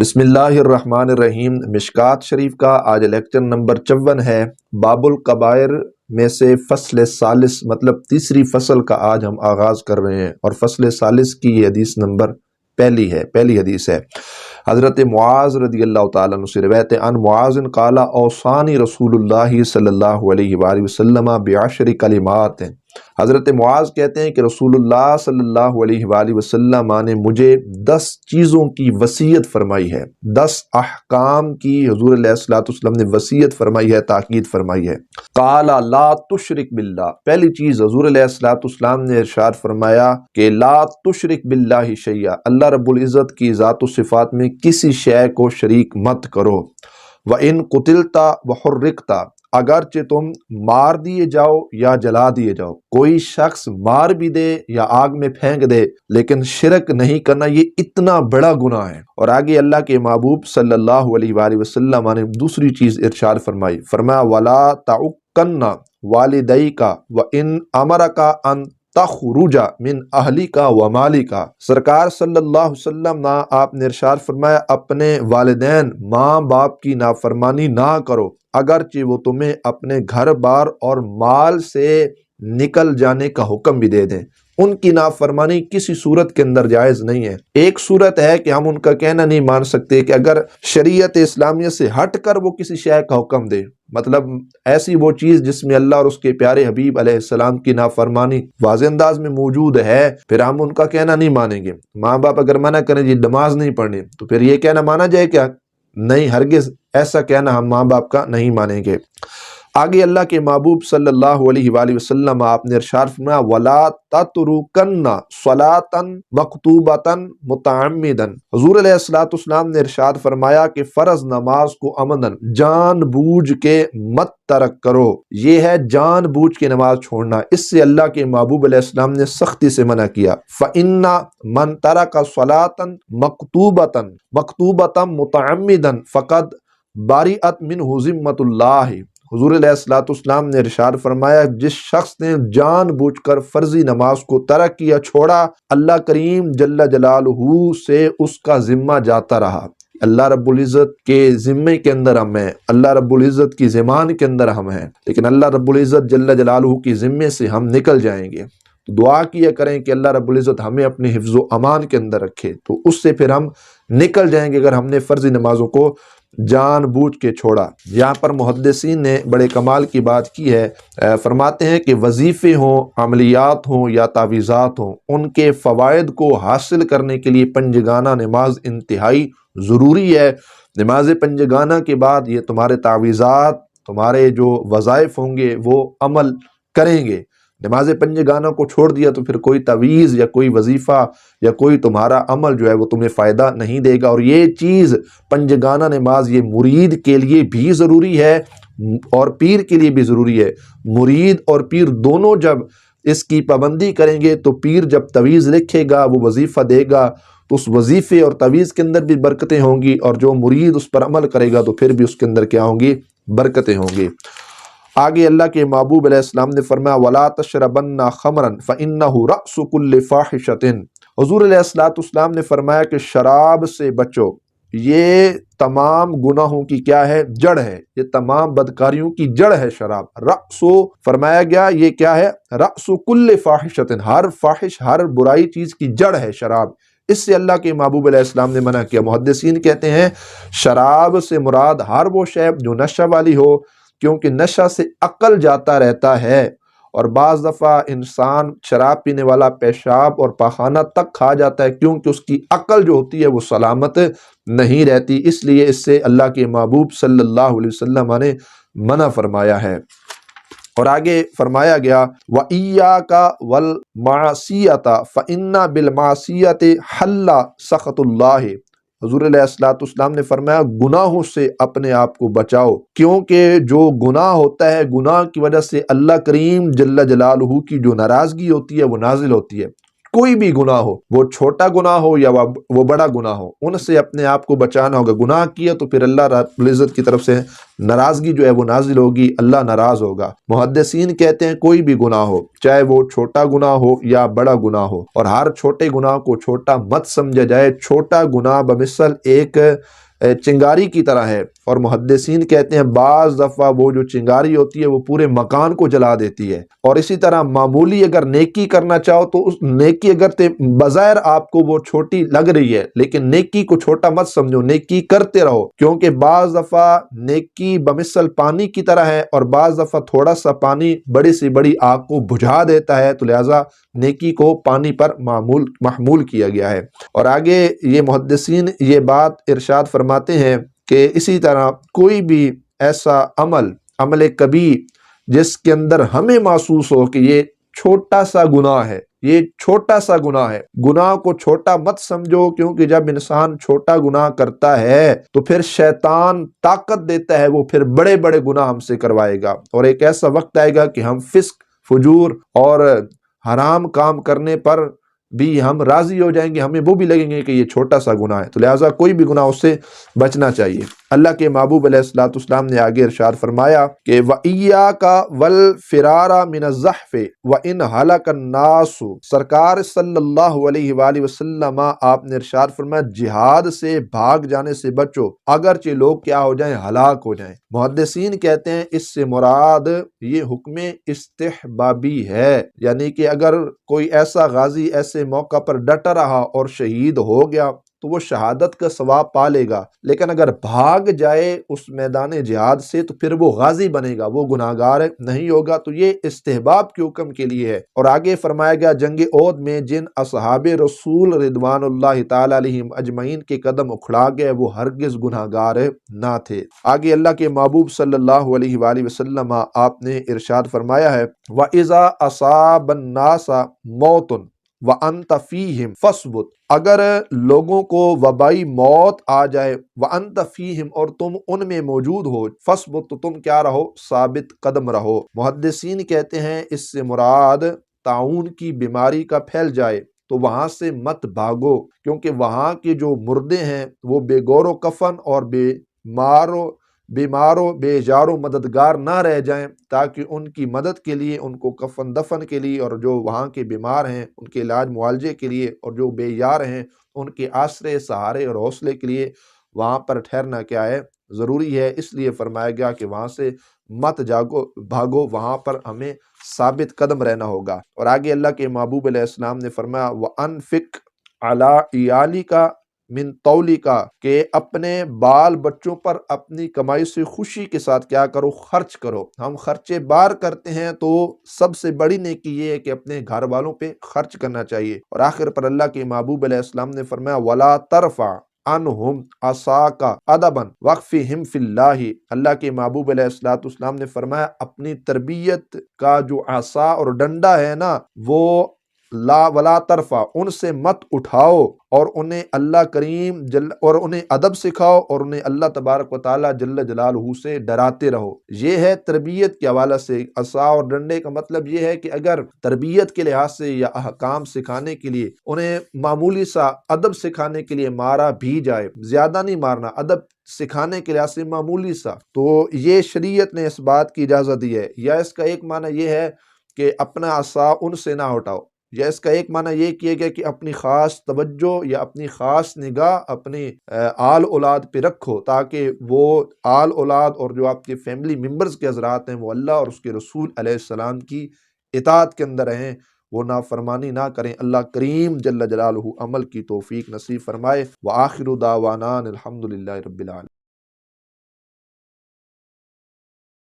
بسم اللہ الرحمن الرحیم۔ مشکات شریف کا آج لیکچر نمبر 54 ہے۔ باب الکبائر میں سے فصل ثالث مطلب تیسری فصل کا آج ہم آغاز کر رہے ہیں، اور فصل ثالث کی یہ حدیث نمبر پہلی حدیث ہے۔ حضرت معاذ رضی اللہ تعالیٰ عنہ سے روایت ہے، ان معاذ قال اوصانی رسول اللہ صلی اللہ علیہ وآلہ وسلم بعشر کلمات۔ حضرت معاذ کہتے ہیں کہ رسول اللہ صلی اللہ علیہ وآلہ وسلم نے مجھے 10 چیزوں کی وصیت فرمائی ہے، 10 احکام کی حضور علیہ السلام نے وصیت فرمائی ہے، تاکید فرمائی ہے۔ قال لا تشرک باللہ، پہلی چیز حضور علیہ السلام نے ارشاد فرمایا کہ لا تشرک باللہ شیئا، اللہ رب العزت کی ذات و صفات میں کسی شے کو شریک مت کرو۔ وَإِن قُتِلْتَ وَحُرِّقْتَ، اگرچہ تم مار دیے جاؤ یا جلا دیے جاؤ، کوئی شخص مار بھی دے یا آگ میں پھینک دے، لیکن شرک نہیں کرنا، یہ اتنا بڑا گناہ ہے۔ اور آگے اللہ کے محبوب صلی اللہ علیہ وآلہ وسلم نے دوسری چیز ارشاد فرمائی، فرمایا وَلَا تَعُقَّنَّ وَالِدَيْكَ وَإِنْ أَمَرَكَ أَن تخرج من اہلک و مالک، سرکار صلی اللہ علیہ وسلم آپ نے ارشاد فرمایا اپنے والدین ماں باپ کی نافرمانی نہ کرو، اگرچہ وہ تمہیں اپنے گھر بار اور مال سے نکل جانے کا حکم بھی دے دیں، ان کی نافرمانی کسی صورت کے اندر جائز نہیں ہے۔ ایک صورت ہے کہ ہم ان کا کہنا نہیں مان سکتے کہ اگر شریعت اسلامیہ سے ہٹ کر وہ کسی شے کا حکم دے، مطلب ایسی وہ چیز جس میں اللہ اور اس کے پیارے حبیب علیہ السلام کی نافرمانی واضح انداز میں موجود ہے، پھر ہم ان کا کہنا نہیں مانیں گے۔ ماں باپ اگر منع کریں جی نماز نہیں پڑھنی، تو پھر یہ کہنا مانا جائے کیا؟ نہیں، ہرگز ایسا کہنا ہم ماں باپ کا نہیں مانیں گے۔ آگے اللہ کے محبوب صلی اللہ علیہ وآلہ وسلم آپ نے ارشاد فرمایا وَلَا تَتْرُكَنَّ صَلَاةً مَكْتُوبَةً مُتَعَمِّدًا، حضور علیہ السلام نے ارشاد فرمایا کہ فرض نماز کو عمداً جان بوجھ کے مت ترک کرو، یہ ہے جان بوجھ کے نماز چھوڑنا، اس سے اللہ کے محبوب علیہ السلام نے سختی سے منع کیا۔ فَإِنَّ مَن تَرَكَ صَلَاةً مَكْتُوبَةً مُتَعَمِّدًا فَقَدْ بَرِئَتْ مِنْهُ ذِمَّةُ اللَّهِ، حضور علیہ السلام نے ارشاد فرمایا جس شخص نے جان بوجھ کر فرضی نماز کو ترک کیا، چھوڑا، اللہ کریم جل جلالہ سے اس کا ذمہ جاتا رہا۔ اللہ رب العزت کے ذمے کے اندر ہم ہیں، اللہ رب العزت کی ذمان کے اندر ہم ہیں، لیکن اللہ رب العزت جل جلالہ کی ذمے سے ہم نکل جائیں گے۔ تو دعا کیا کریں کہ اللہ رب العزت ہمیں اپنے حفظ و امان کے اندر رکھے، تو اس سے پھر ہم نکل جائیں گے اگر ہم نے فرضی نمازوں کو جان بوجھ کے چھوڑا۔ یہاں پر محدثین نے بڑے کمال کی بات کی ہے، فرماتے ہیں کہ وظیفے ہوں، عملیات ہوں یا تعویذات ہوں، ان کے فوائد کو حاصل کرنے کے لیے پنجگانہ نماز انتہائی ضروری ہے۔ نماز پنجگانہ کے بعد یہ تمہارے تعویذات، تمہارے جو وظائف ہوں گے وہ عمل کریں گے۔ نماز پنجگانہ کو چھوڑ دیا تو پھر کوئی تعویذ یا کوئی وظیفہ یا کوئی تمہارا عمل جو ہے وہ تمہیں فائدہ نہیں دے گا۔ اور یہ چیز پنجگانہ نماز یہ مرید کے لیے بھی ضروری ہے اور پیر کے لیے بھی ضروری ہے۔ مرید اور پیر دونوں جب اس کی پابندی کریں گے تو پیر جب تعویذ لکھے گا، وہ وظیفہ دے گا، تو اس وظیفے اور تعویذ کے اندر بھی برکتیں ہوں گی، اور جو مرید اس پر عمل کرے گا تو پھر بھی اس کے اندر کیا ہوں گی؟ برکتیں ہوں گی۔ آگے اللہ کے محبوب علیہ السلام نے فرمایا وَلَا تَشْرَبَنَّ خَمْرًا فَإِنَّهُ رَأْسُ كُلِّ فَاحِشَةٍ، حضور علیہ السلام نے فرمایا کہ شراب سے بچو، یہ تمام گناہوں کی کیا ہے؟ جڑ ہے، یہ تمام بدکاریوں کی جڑ ہے شراب۔ رأسو فرمایا گیا یہ کیا ہے؟ رأسُ كُلِّ فَاحِشَةٍ، ہر فاحش، ہر برائی چیز کی جڑ ہے شراب، اس سے اللہ کے محبوب علیہ السلام نے منع کیا۔ محدثین کہتے ہیں شراب سے مراد ہر وہ شے جو نشہ والی ہو، کیونکہ نشہ سے عقل جاتا رہتا ہے، اور بعض دفعہ انسان شراب پینے والا پیشاب اور پاخانہ تک کھا جاتا ہے، کیونکہ اس کی عقل جو ہوتی ہے وہ سلامت نہیں رہتی، اس لیے اس سے اللہ کے محبوب صلی اللہ علیہ وسلم نے منع فرمایا ہے۔ اور آگے فرمایا گیا وَإِيَّاكَ وَالْمَعْصِيَةَ فَإِنَّ بِالْمَعْصِيَةِ حَلَّ سَخَطُ اللَّهِ، حضور علیہ السلام نے فرمایا گناہوں سے اپنے آپ کو بچاؤ، کیونکہ جو گناہ ہوتا ہے، گناہ کی وجہ سے اللہ کریم جل جلالہ کی جو ناراضگی ہوتی ہے وہ نازل ہوتی ہے۔ کوئی بھی گناہ ہو، وہ چھوٹا گناہ ہو یا وہ بڑا گناہ ہو، ان سے اپنے آپ کو بچانا ہوگا۔ گناہ کیا تو پھر اللہ رب العزت کی طرف سے ناراضگی جو ہے وہ نازل ہوگی، اللہ ناراض ہوگا۔ محدثین کہتے ہیں کوئی بھی گناہ ہو، چاہے وہ چھوٹا گناہ ہو یا بڑا گناہ ہو، اور ہر چھوٹے گناہ کو چھوٹا مت سمجھا جائے۔ چھوٹا گناہ بمثل ایک چنگاری کی طرح ہے، اور محدثین کہتے ہیں بعض دفعہ وہ جو چنگاری ہوتی ہے وہ پورے مکان کو جلا دیتی ہے۔ اور اسی طرح معمولی اگر نیکی کرنا چاہو تو اس نیکی اگر بظاہر آپ کو وہ چھوٹی لگ رہی ہے، لیکن نیکی کو چھوٹا مت سمجھو، نیکی کرتے رہو، کیونکہ بعض دفعہ نیکی بمثل پانی کی طرح ہے، اور بعض دفعہ تھوڑا سا پانی بڑی سے بڑی آگ کو بجھا دیتا ہے، تو لہٰذا نیکی کو پانی پر محمول کیا گیا ہے۔ اور آگے یہ محدثین یہ بات ارشاد فرماتے ہیں کہ اسی طرح کوئی بھی ایسا عمل کبیر جس کے اندر ہمیں محسوس ہو کہ یہ چھوٹا سا گناہ ہے، یہ چھوٹا سا گناہ ہے، گناہ کو چھوٹا مت سمجھو، کیونکہ جب انسان چھوٹا گناہ کرتا ہے تو پھر شیطان طاقت دیتا ہے، وہ پھر بڑے بڑے گناہ ہم سے کروائے گا، اور ایک ایسا وقت آئے گا کہ ہم فسق، فجور اور حرام کام کرنے پر بھی ہم راضی ہو جائیں گے، ہمیں وہ بھی لگیں گے کہ یہ چھوٹا سا گناہ ہے، تو لہٰذا کوئی بھی گناہ اس سے بچنا چاہیے۔ اللہ کے محبوب علیہ الصلوۃ والسلام نے آگے ارشاد فرمایا کہ وَإِيَّاكَ وَالْفِرَارَ مِنَ الزَّحْفِ وَإِنْ هَلَكَ النَّاسُ، سرکار صلی اللہ علیہ وآلہ وسلم آپ نے ارشاد فرمایا جہاد سے بھاگ جانے سے بچو، اگرچہ لوگ کیا ہو جائیں، ہلاک ہو جائیں۔ محدثین کہتے ہیں اس سے مراد یہ حکم استحبابی ہے، یعنی کہ اگر کوئی ایسا غازی ایسے موقع پر ڈٹا رہا اور شہید ہو گیا تو وہ شہادت کا ثواب پا لے گا، لیکن اگر بھاگ جائے اس میدان جہاد سے تو پھر وہ غازی بنے گا، وہ گناہگار نہیں ہوگا۔ تو یہ استحباب کے حکم کے لیے ہے۔ اور آگے فرمایا گیا جنگ احد میں جن اصحاب رسول رضوان اللہ تعالی علیہم اجمعین کے قدم اکھڑا گئے وہ ہرگز گناہگار نہ تھے۔ آگے اللہ کے محبوب صلی اللہ علیہ وآلہ وسلم آپ نے ارشاد فرمایا ہے وَإِذَا أَصَابَ النَّاسَ مَوْتٌ وَأَنْتَ فِيهِمْ فَاصْبُتْ، اگر لوگوں کو وبائی موت آ جائے وَأَنْتَ فِيهِمْ، اور تم ان میں موجود ہو، فَاصْبُتْ، تو تم کیا رہو، ثابت قدم رہو۔ محدثین کہتے ہیں اس سے مراد طاعون کی بیماری کا پھیل جائے تو وہاں سے مت بھاگو، کیونکہ وہاں کے جو مردے ہیں وہ بے گور و کفن اور بیمار و بے جار و مددگار نہ رہ جائیں، تاکہ ان کی مدد کے لیے، ان کو کفن دفن کے لیے، اور جو وہاں کے بیمار ہیں ان کے علاج معالجے کے لیے، اور جو بے یار ہیں ان کے آسرے، سہارے اور حوصلے کے لیے وہاں پر ٹھہرنا کیا ہے، ضروری ہے۔ اس لیے فرمایا گیا کہ وہاں سے مت بھاگو، وہاں پر ہمیں ثابت قدم رہنا ہوگا۔ اور آگے اللہ کے محبوب علیہ السلام نے فرمایا وَأَنفِقْ عَلَىٰ عِيَالِكَ من تولی کا، کہ اپنے بال بچوں پر اپنی کمائی سے خوشی کے ساتھ کیا کرو، خرچ کرو۔ ہم خرچے بار کرتے ہیں تو سب سے بڑی نیکی یہ ہے کہ اپنے گھر والوں پہ خرچ کرنا چاہیے۔ اور آخر پر اللہ کے محبوب علیہ السلام نے فرمایا وَلَا تَرْفَعْ عَنْهُمْ عَصَاكَ عَدَبًا وَاخْفِهِمْ فِي اللَّهِ، اللہ کے محبوب علیہ السلام نے فرمایا اپنی تربیت کا جو عصا اور ڈنڈا ہے نا، وہ ولا ترفع، ان سے مت اٹھاؤ، اور انہیں اللہ کریم اور انہیں ادب سکھاؤ، اور انہیں اللہ تبارک و تعالیٰ جل جلالہ سے ڈراتے رہو۔ یہ ہے تربیت کے حوالے سے۔ عصا اور ڈنڈے کا مطلب یہ ہے کہ اگر تربیت کے لحاظ سے یا احکام سکھانے کے لیے، انہیں معمولی سا ادب سکھانے کے لیے مارا بھی جائے، زیادہ نہیں مارنا، ادب سکھانے کے لحاظ سے معمولی سا، تو یہ شریعت نے اس بات کی اجازت دی ہے۔ یا اس کا ایک معنی یہ ہے کہ اپنا عصا ان سے نہ اٹھاؤ، یا اس کا ایک معنی یہ کیا گیا کہ اپنی خاص توجہ یا اپنی خاص نگاہ اپنی آل اولاد پہ رکھو، تاکہ وہ آل اولاد اور جو آپ کے فیملی ممبرز کے حضرات ہیں وہ اللہ اور اس کے رسول علیہ السلام کی اطاعت کے اندر رہیں، وہ نافرمانی نہ کریں۔ اللہ کریم جل جلالہ عمل کی توفیق نصیب فرمائے۔ وآخر دعوانا الحمدللہ رب العالمین۔